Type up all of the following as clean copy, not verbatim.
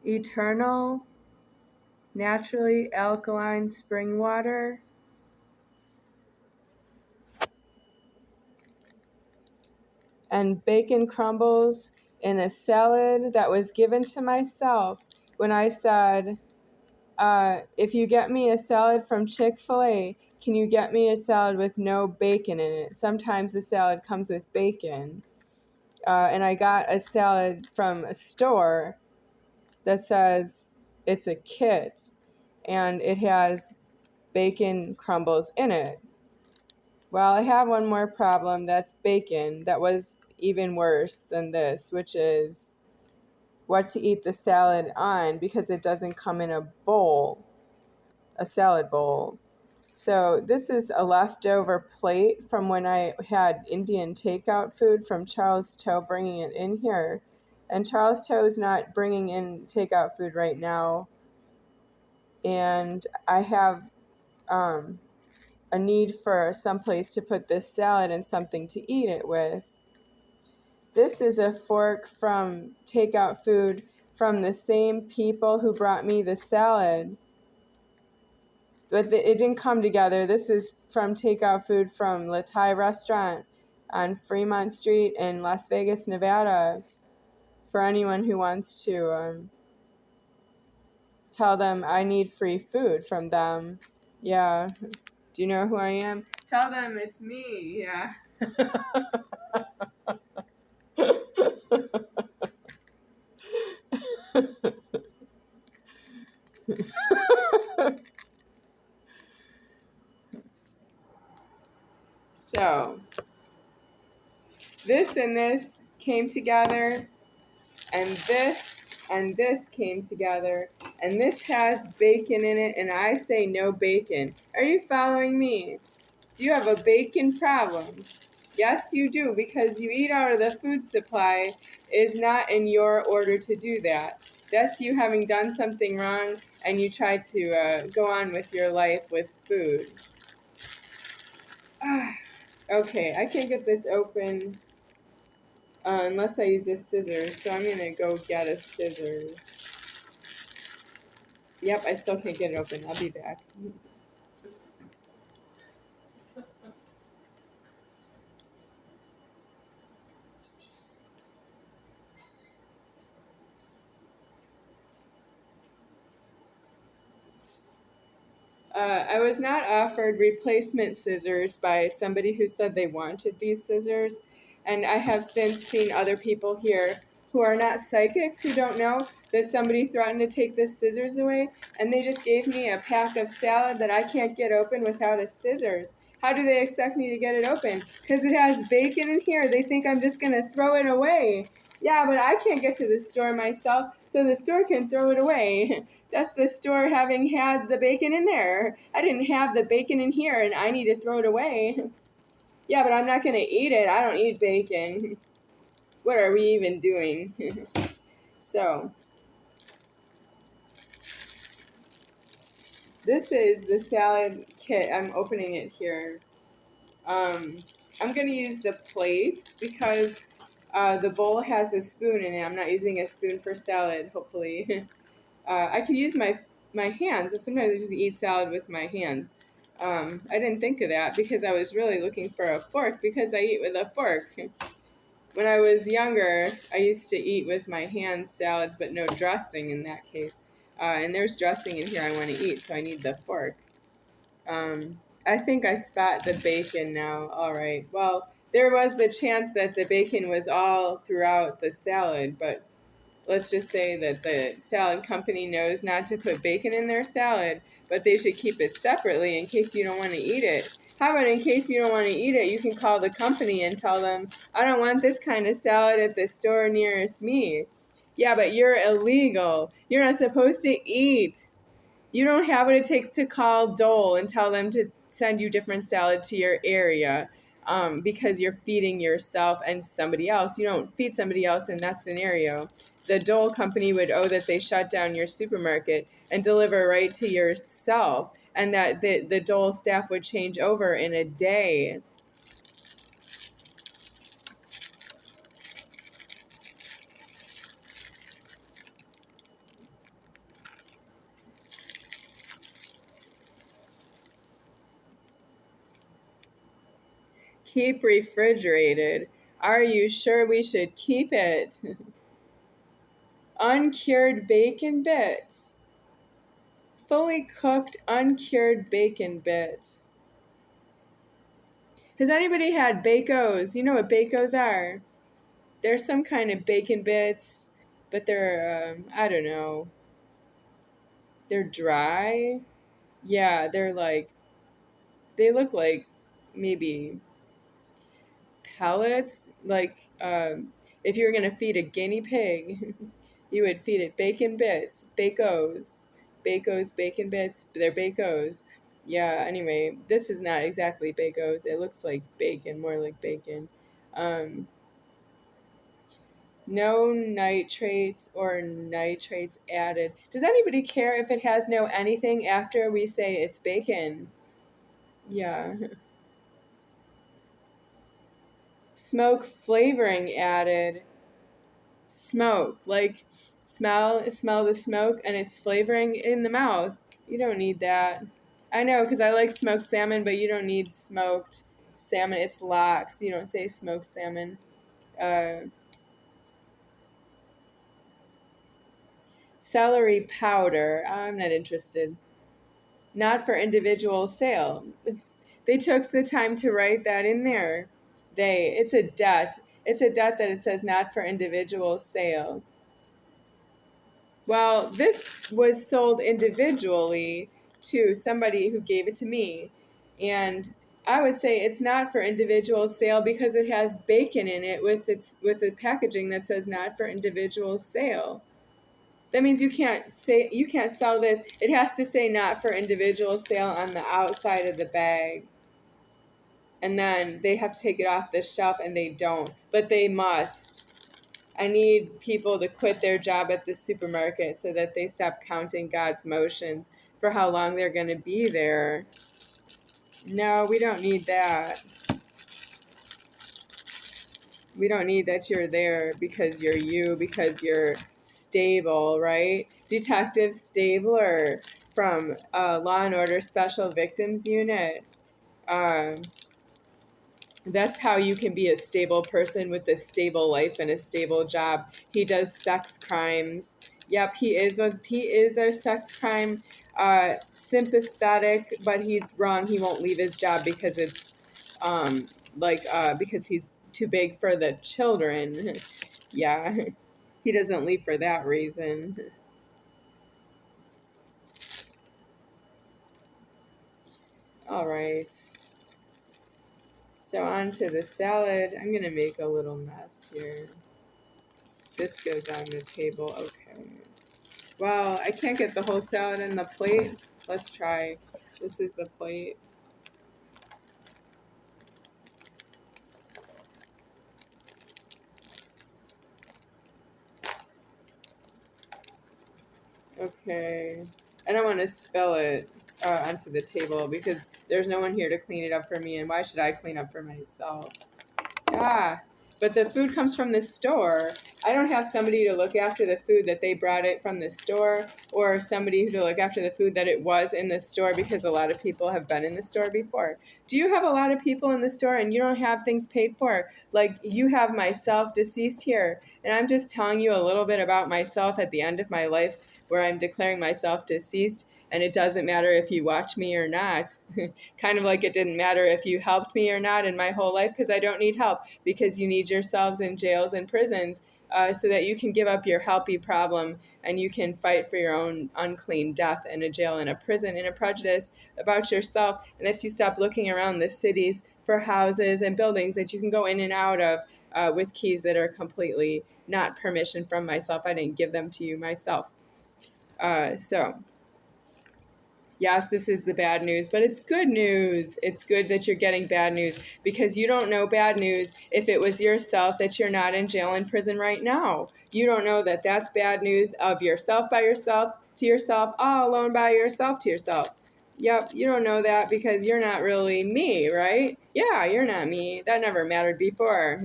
Eternal, naturally alkaline spring water, and bacon crumbles in a salad that was given to myself when I said, if you get me a salad from Chick-fil-A, can you get me a salad with no bacon in it? Sometimes the salad comes with bacon. And I got a salad from a store that says it's a kit, and it has bacon crumbles in it. Well, I have one more problem. That's bacon. That was even worse than this, which is what to eat the salad on, because it doesn't come in a bowl, a salad bowl. So this is a leftover plate from when I had Indian takeout food from Charles Toe, bringing it in here. And Charles Toe is not bringing in takeout food right now. And I have a need for some place to put this salad and something to eat it with. This is a fork from takeout food from the same people who brought me the salad. But it didn't come together. This is from takeout food from La Thai restaurant on Fremont Street in Las Vegas, Nevada. For anyone who wants to tell them I need free food from them. Yeah. Do you know who I am? Tell them it's me. Yeah. So, this and this came together, and this came together, and this has bacon in it, and I say no bacon. Are you following me? Do you have a bacon problem? Yes, you do, because you eat out of the food supply. Is not in your order to do that. That's you having done something wrong, and you try to go on with your life with food. Okay, I can't get this open unless I use a scissors, so I'm going to go get a scissors. Yep, I still can't get it open. I'll be back. I was not offered replacement scissors by somebody who said they wanted these scissors, and I have since seen other people here who are not psychics, who don't know that somebody threatened to take the scissors away, and they just gave me a pack of salad that I can't get open without a scissors. How do they expect me to get it open? Because it has bacon in here. They think I'm just going to throw it away. Yeah, but I can't get to the store myself, so the store can throw it away. That's the store having had the bacon in there. I didn't have the bacon in here, and I need to throw it away. Yeah, but I'm not going to eat it. I don't eat bacon. What are we even doing? So, this is the salad kit. I'm opening it here. I'm going to use the plate because the bowl has a spoon in it. I'm not using a spoon for salad, hopefully. I could use my hands. Sometimes I just eat salad with my hands. I didn't think of that because I was really looking for a fork because I eat with a fork. When I was younger, I used to eat with my hands salads, but no dressing in that case. And there's dressing in here I want to eat, so I need the fork. I think I spot the bacon now. All right. Well, there was the chance that the bacon was all throughout the salad, but let's just say that the salad company knows not to put bacon in their salad, but they should keep it separately in case you don't want to eat it. How about in case you don't want to eat it, you can call the company and tell them, I don't want this kind of salad at the store nearest me. Yeah, but you're illegal. You're not supposed to eat. You don't have what it takes to call Dole and tell them to send you different salad to your area because you're feeding yourself and somebody else. You don't feed somebody else in that scenario. The Dole company would owe that they shut down your supermarket and deliver right to yourself, and that the Dole staff would change over in a day. Keep refrigerated. Are you sure we should keep it? Uncured bacon bits. Fully cooked, uncured bacon bits. Has anybody had Bacos? You know what Bacos are? They're some kind of bacon bits, but they're, I don't know. They're dry. Yeah, they're like, they look like maybe pellets. Like, if you were going to feed a guinea pig, you would feed it bacon bits, Bacos. Bacos, bacon bits, they're Bacos. Yeah, anyway, this is not exactly Bacos. It looks like bacon, more like bacon. No nitrates or nitrates added. Does anybody care if it has no anything after we say it's bacon? Yeah. Smoke flavoring added. Smoke, like smell the smoke and it's flavoring in the mouth. You don't need that. I know, because I like smoked salmon, but you don't need smoked salmon. It's lox. You don't say smoked salmon. Celery powder. I'm not interested. Not for individual sale. They took the time to write that in there. It's a debt. It's a debt that it says not for individual sale. Well, this was sold individually to somebody who gave it to me. And I would say it's not for individual sale because it has bacon in it with the packaging that says not for individual sale. That means you can't sell this. It has to say not for individual sale on the outside of the bag. And then they have to take it off the shelf, and they don't. But they must. I need people to quit their job at the supermarket so that they stop counting God's motions for how long they're going to be there. No, we don't need that. We don't need that you're there because you're Stable, right? Detective Stabler from Law and Order Special Victims Unit. That's how you can be a stable person with a stable life and a stable job. He does sex crimes. Yep, he is a sex crime sympathetic, but he's wrong. He won't leave his job because it's because he's too big for the children. Yeah, he doesn't leave for that reason. All right. So on to the salad. I'm going to make a little mess here. This goes on the table. Okay. Well, I can't get the whole salad in the plate. Let's try. This is the plate. Okay. I don't want to spill it onto the table because there's no one here to clean it up for me, and why should I clean up for myself? Ah, but the food comes from the store. I don't have somebody to look after the food that they brought it from the store, or somebody to look after the food that it was in the store, because a lot of people have been in the store before. Do you have a lot of people in the store and you don't have things paid for? Like, you have myself deceased here, and I'm just telling you a little bit about myself at the end of my life, where I'm declaring myself deceased, and it doesn't matter if you watch me or not. Kind of like it didn't matter if you helped me or not in my whole life, because I don't need help, because you need yourselves in jails and prisons so that you can give up your helpy problem and you can fight for your own unclean death in a jail, in a prison, in a prejudice about yourself, and that you stop looking around the cities for houses and buildings that you can go in and out of with keys that are completely not permission from myself. I didn't give them to you myself. Yes, this is the bad news, but it's good news. It's good that you're getting bad news, because you don't know bad news if it was yourself that you're not in jail and prison right now. You don't know that that's bad news of yourself by yourself to yourself, all alone by yourself to yourself. Yep, you don't know that because you're not really me, right? Yeah, you're not me. That never mattered before.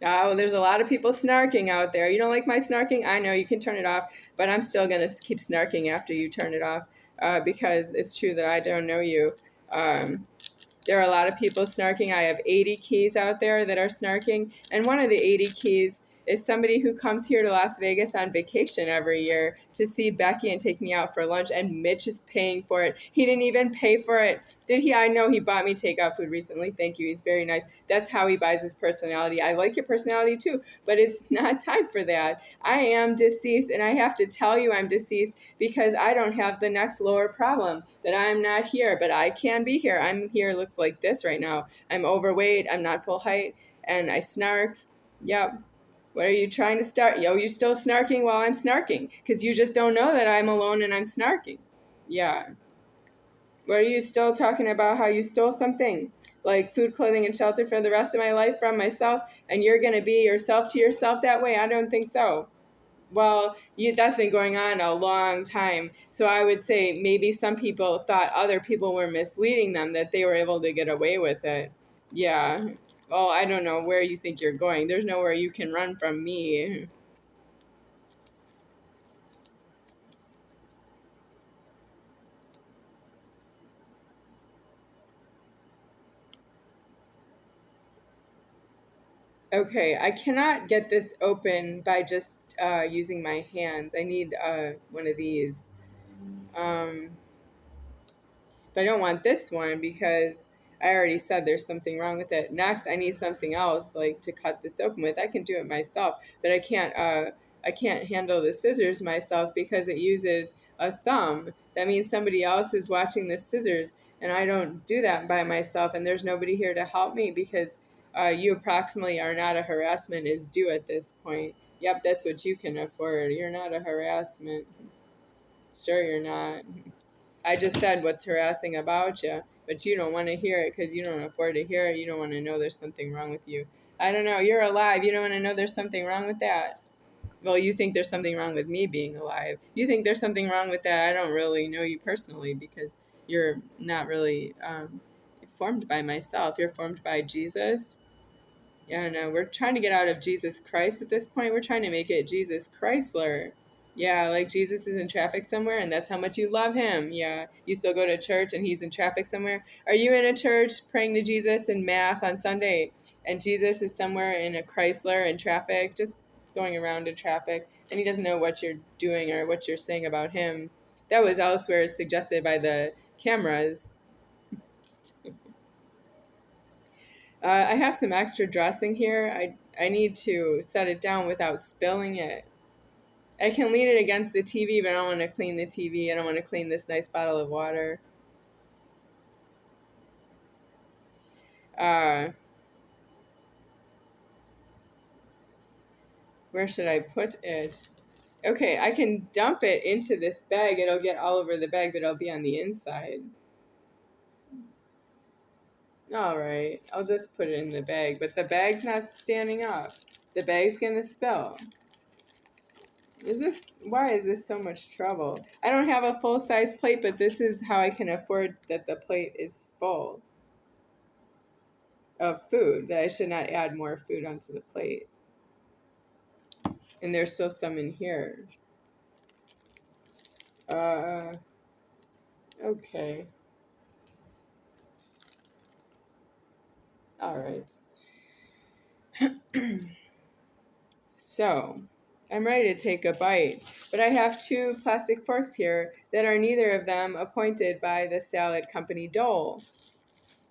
Oh, there's a lot of people snarking out there. You don't like my snarking? I know, you can turn it off, but I'm still going to keep snarking after you turn it off because it's true that I don't know you. Um, there are a lot of people snarking. I have 80 keys out there that are snarking, and one of the 80 keys is somebody who comes here to Las Vegas on vacation every year to see Becky and take me out for lunch, and Mitch is paying for it. He didn't even pay for it. Did he? I know he bought me takeout food recently. Thank you. He's very nice. That's how he buys his personality. I like your personality too, but it's not time for that. I am deceased, and I have to tell you I'm deceased because I don't have the next lower problem, that I'm not here, but I can be here. I'm here, looks like this right now. I'm overweight, I'm not full height, and I snark. Yep. What are you trying to start? Yo, you still snarking while I'm snarking because you just don't know that I'm alone and I'm snarking. Yeah. What are you still talking about? How you stole something like food, clothing, and shelter for the rest of my life from myself, and you're going to be yourself to yourself that way? I don't think so. Well, that's been going on a long time. So I would say maybe some people thought other people were misleading them, that they were able to get away with it. Yeah. Well, I don't know where you think you're going. There's nowhere you can run from me. Okay, I cannot get this open by just using my hands. I need one of these. Um, But I don't want this one because I already said there's something wrong with it. Next, I need something else like to cut this open with. I can do it myself, but I can't handle the scissors myself because it uses a thumb. That means somebody else is watching the scissors, and I don't do that by myself. And there's nobody here to help me because you approximately are not a harassment is due at this point. Yep, that's what you can afford. You're not a harassment. Sure, you're not. I just said what's harassing about you, but you don't want to hear it because you don't afford to hear it. You don't want to know there's something wrong with you. I don't know. You're alive. You don't want to know there's something wrong with that. Well, you think there's something wrong with me being alive. You think there's something wrong with that. I don't really know you personally because you're not really formed by myself. You're formed by Jesus. Yeah, no, we're trying to get out of Jesus Christ at this point. We're trying to make it Jesus Chrysler. Yeah, like Jesus is in traffic somewhere and that's how much you love him. Yeah, you still go to church and he's in traffic somewhere. Are you in a church praying to Jesus in Mass on Sunday and Jesus is somewhere in a Chrysler in traffic, just going around in traffic, and he doesn't know what you're doing or what you're saying about him? That was elsewhere suggested by the cameras. I have some extra dressing here. I need to set it down without spilling it. I can lean it against the TV, but I don't want to clean the TV. I don't want to clean this nice bottle of water. Uh, where should I put it? Okay, I can dump it into this bag. It'll get all over the bag, but it'll be on the inside. All right, I'll just put it in the bag, but the bag's not standing up. The bag's gonna spill. Why is this so much trouble? I don't have a full-size plate, but this is how I can afford that the plate is full of food, that I should not add more food onto the plate. And there's still some in here. Okay. All right. So, I'm ready to take a bite, but I have two plastic forks here that are neither of them appointed by the salad company Dole.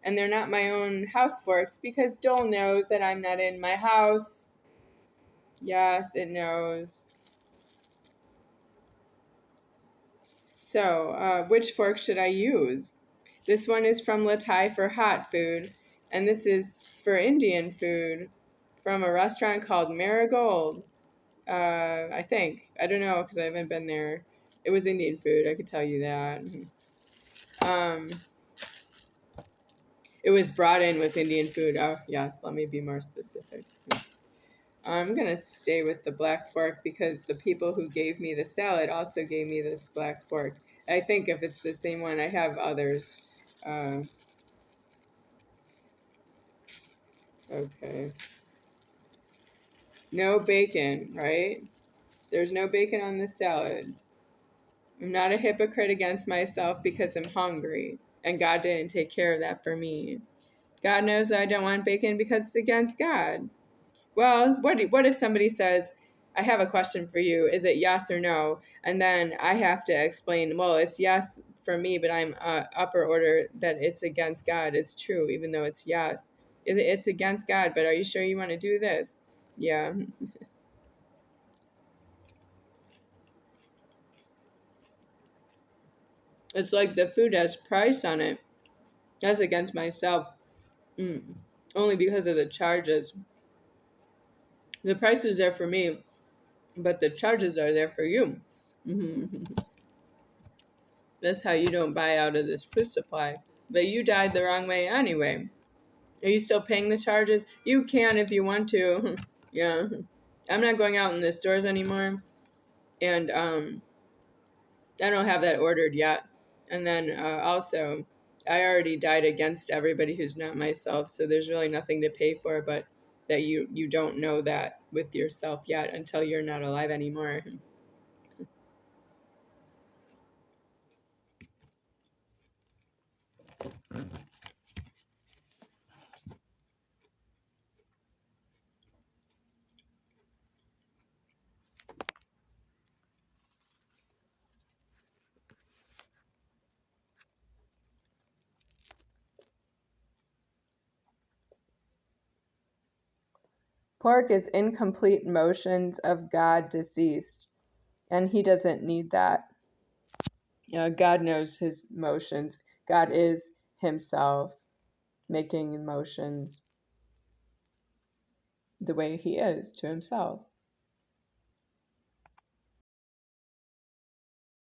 And they're not my own house forks because Dole knows that I'm not in my house. Yes, it knows. So, which fork should I use? This one is from Latai for hot food, and this is for Indian food from a restaurant called Marigold. I think. I don't know because I haven't been there. It was Indian food, I could tell you that. Um, it was brought in with Indian food. Oh, yes, let me be more specific. I'm going to stay with the black fork because the people who gave me the salad also gave me this black fork. I think if it's the same one, I have others. Okay. No bacon, right? There's no bacon on the salad. I'm not a hypocrite against myself because I'm hungry, and God didn't take care of that for me. God knows that I don't want bacon because it's against God. Well, what if somebody says, I have a question for you. Is it yes or no? And then I have to explain, well, it's yes for me, but I'm upper order that it's against God. It's true, even though it's yes. It's against God, but are you sure you want to do this? Yeah. It's like the food has price on it. That's against myself. Mm. Only because of the charges. The price is there for me, but the charges are there for you. That's how you don't buy out of this food supply. But you died the wrong way anyway. Are you still paying the charges? You can if you want to. Yeah. I'm not going out in the stores anymore. And I don't have that ordered yet. And then also, I already died against everybody who's not myself. So there's really nothing to pay for, but that you don't know that with yourself yet until you're not alive anymore. Pork is incomplete motions of God deceased, and he doesn't need that. God knows his motions. God is himself making emotions the way he is to himself.